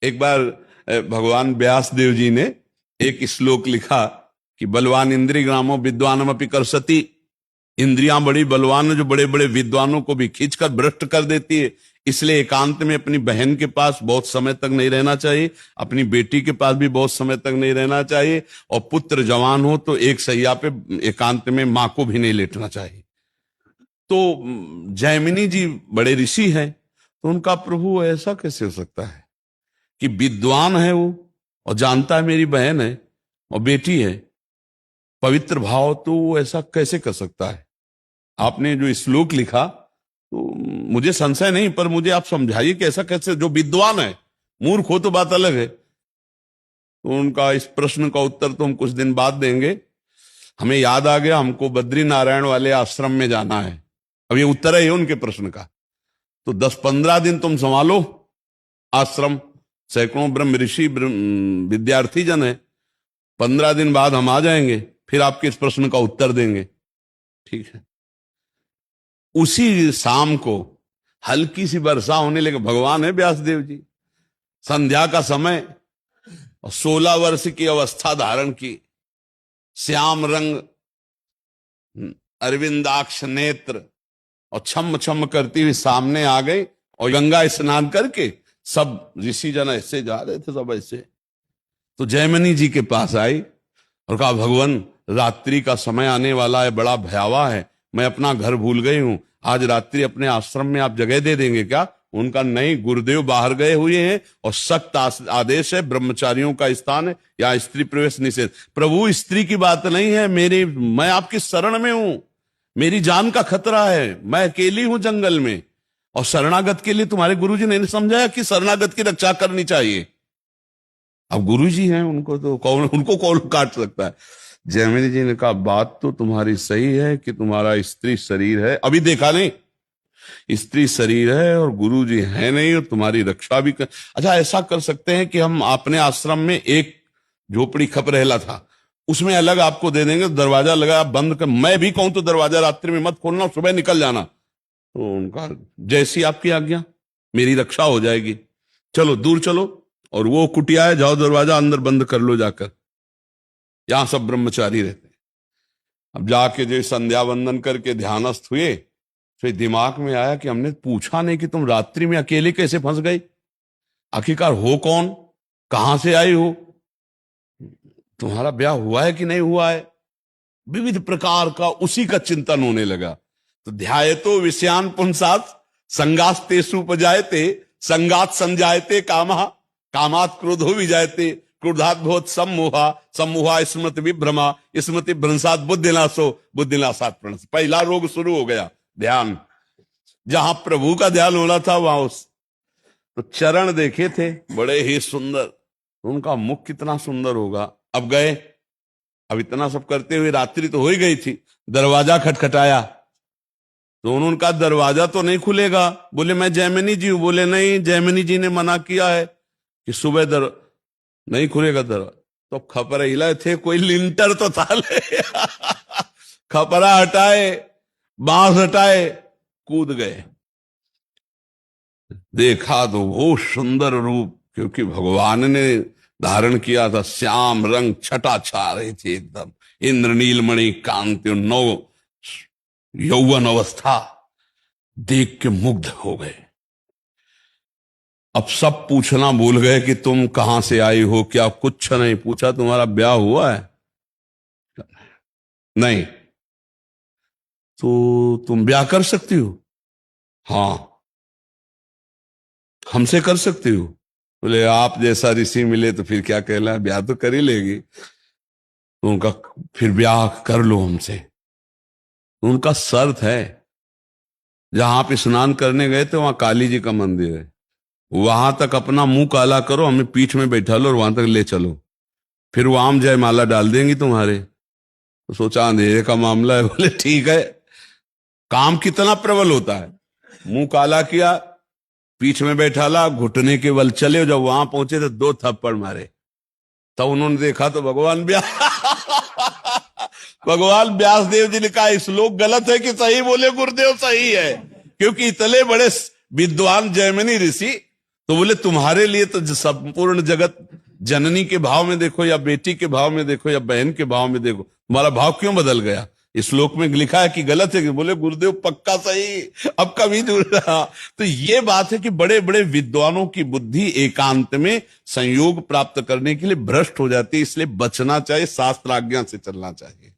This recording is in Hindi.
एक बार भगवान व्यास देव जी ने एक श्लोक लिखा कि बलवान इंद्रिय ग्रामो विद्वानम अपि करसति। इंद्रियां बड़ी बलवान, जो बड़े बड़े विद्वानों को भी खींचकर भ्रष्ट कर देती है। इसलिए एकांत में अपनी बहन के पास बहुत समय तक नहीं रहना चाहिए, अपनी बेटी के पास भी बहुत समय तक नहीं रहना चाहिए, और पुत्र जवान हो तो एक सैया पे एकांत में मां को भी नहीं लेटना चाहिए। तो जैमिनी जी बड़े ऋषि हैं, तो उनका प्रभु ऐसा कैसे हो सकता है कि विद्वान है वो और जानता है मेरी बहन है और बेटी है, पवित्र भाव, तो वो ऐसा कैसे कर सकता है? आपने जो श्लोक लिखा तो मुझे संशय नहीं, पर मुझे आप समझाइए कि ऐसा कैसे, जो विद्वान है, मूर्ख हो तो बात अलग है। तो उनका इस प्रश्न का उत्तर तो हम कुछ दिन बाद देंगे। हमें याद आ गया, हमको बद्री नारायण वाले आश्रम में जाना है। अब ये उत्तर है उनके प्रश्न का। तो 10-15 दिन तुम संभालो आश्रम, सैकड़ों ब्रह्म ऋषि विद्यार्थी जन है। 15 दिन बाद हम आ जाएंगे, फिर आपके इस प्रश्न का उत्तर देंगे, ठीक है? उसी शाम को हल्की सी वर्षा होने लगी। भगवान है व्यासदेव जी, संध्या का समय, और 16 वर्ष की अवस्था धारण की, श्याम रंग अरविंदाक्ष नेत्र, और छम छम करती हुई सामने आ गई। और गंगा स्नान करके सब ऋषि जन ऐसे जा रहे थे, सब ऐसे। तो जयमिनी जी के पास आई और कहा, भगवान रात्रि का समय आने वाला है, बड़ा भयावह है, मैं अपना घर भूल गई हूं, आज रात्रि अपने आश्रम में आप जगह दे देंगे क्या? उनका नहीं, गुरुदेव बाहर गए हुए हैं और सख्त आदेश है, ब्रह्मचारियों का स्थान है, या स्त्री प्रवेश निषेध। प्रभु स्त्री की बात नहीं है, मैं आपकी शरण में हूं, मेरी जान का खतरा है, मैं अकेली हूं जंगल में, और शरणागत के लिए तुम्हारे गुरुजी ने नहीं समझाया कि शरणागत की रक्षा करनी चाहिए? अब गुरुजी हैं, उनको कौन काट सकता है? जयमिनी जी ने कहा, बात तो तुम्हारी सही है कि तुम्हारा स्त्री शरीर है, अभी देखा नहीं, स्त्री शरीर है और गुरुजी है नहीं, और तुम्हारी रक्षा भी कर। अच्छा, ऐसा कर सकते हैं कि हम अपने आश्रम में एक झोपड़ी खप रहला था, उसमें अलग आपको दे देंगे, दरवाजा लगा, आप बंद कर, मैं भी कहूं तो दरवाजा रात्रि में मत खोलना, सुबह निकल जाना। तो उनका, जैसी आपकी आज्ञा, मेरी रक्षा हो जाएगी, चलो दूर चलो, और वो कुटिया है, जाओ दरवाजा अंदर बंद कर लो जाकर, यहां सब ब्रह्मचारी रहते हैं। अब जाके जो संध्या वंदन करके ध्यानस्थ हुए, फिर दिमाग में आया कि हमने पूछा नहीं कि तुम रात्रि में अकेले कैसे फंस गई, आखिरकार हो कौन, कहां से आई हो, तुम्हारा ब्याह हुआ है कि नहीं हुआ है, विविध प्रकार का उसी का चिंतन होने लगा। तो ध्यायतो विषयान पुंसात संगास्तेषु उपजायते, संगात संजायते कामः, कामात् क्रोधो विजायते, क्रोधात् भवति सम्मोहा, सम्मोहा स्मृति विभ्रमा, स्मृति भ्रंशात् बुद्धिनाशो, बुद्धिनाशात् प्रणश। पहला रोग शुरू हो गया, ध्यान। जहां प्रभु का ध्यान होना था वहां तो चरण देखे थे बड़े ही सुंदर, उनका मुख कितना सुंदर होगा। अब गए, अब इतना सब करते हुए रात्रि तो हो ही गई थी, दरवाजा खटखटाया, तो उन्होंने, दरवाजा तो नहीं खुलेगा। बोले, मैं जयमिनी जी हूं। बोले, नहीं, जयमिनी जी ने मना किया है कि सुबह नहीं खुलेगा दरवाजा। तो खपरा हिलाए थे, कोई लिंटर तो था ले खपरा हटाए, बांस हटाए, कूद गए। देखा तो वो सुंदर रूप, क्योंकि भगवान ने धारण किया था, श्याम रंग छटा छा रही थी एकदम, इंद्रनीलमणि कांति, नौ यौवन अवस्था, देख के मुग्ध हो गए। अब सब पूछना भूल गए कि तुम कहां से आई हो, क्या कुछ नहीं पूछा, तुम्हारा ब्याह हुआ है? नहीं। तो तुम ब्याह कर सकती हो? हाँ, हमसे कर सकती हो। बोले, आप जैसा ऋषि मिले तो फिर क्या कहना है, ब्याह तो कर ही लेगी। तो उनका, फिर ब्याह कर लो हमसे। तो उनका शर्त है, जहां आप स्नान करने गए थे वहां काली जी का मंदिर है, वहां तक अपना मुंह काला करो, हमें पीठ में बैठा लो और वहां तक ले चलो, फिर वो आम जयमाला डाल देंगी तुम्हारे। तो सोचा अंधेरे का मामला है, बोले ठीक है। काम कितना प्रबल होता है, मुंह काला किया, पीठ में बैठा ला, घुटने के बल चले, जब वहां पहुंचे तो 2 थप्पड़ मारे। तब उन्होंने देखा तो भगवान भगवान व्यासदेव जी ने कहा, श्लोक गलत है कि सही? बोले, गुरुदेव सही है, क्योंकि इतने बड़े विद्वान जयमिनी ऋषि तो बोले तुम्हारे लिए तो संपूर्ण जगत जननी के भाव में देखो या बेटी के भाव में देखो या बहन के भाव में देखो, तुम्हारा भाव क्यों बदल गया? इस श्लोक में लिखा है कि गलत है? कि बोले गुरुदेव पक्का सही, अब कभी जुड़ रहा। तो ये बात है कि बड़े बड़े विद्वानों की बुद्धि एकांत में संयोग प्राप्त करने के लिए भ्रष्ट हो जाती है, इसलिए बचना चाहिए, शास्त्र आज्ञा से चलना चाहिए।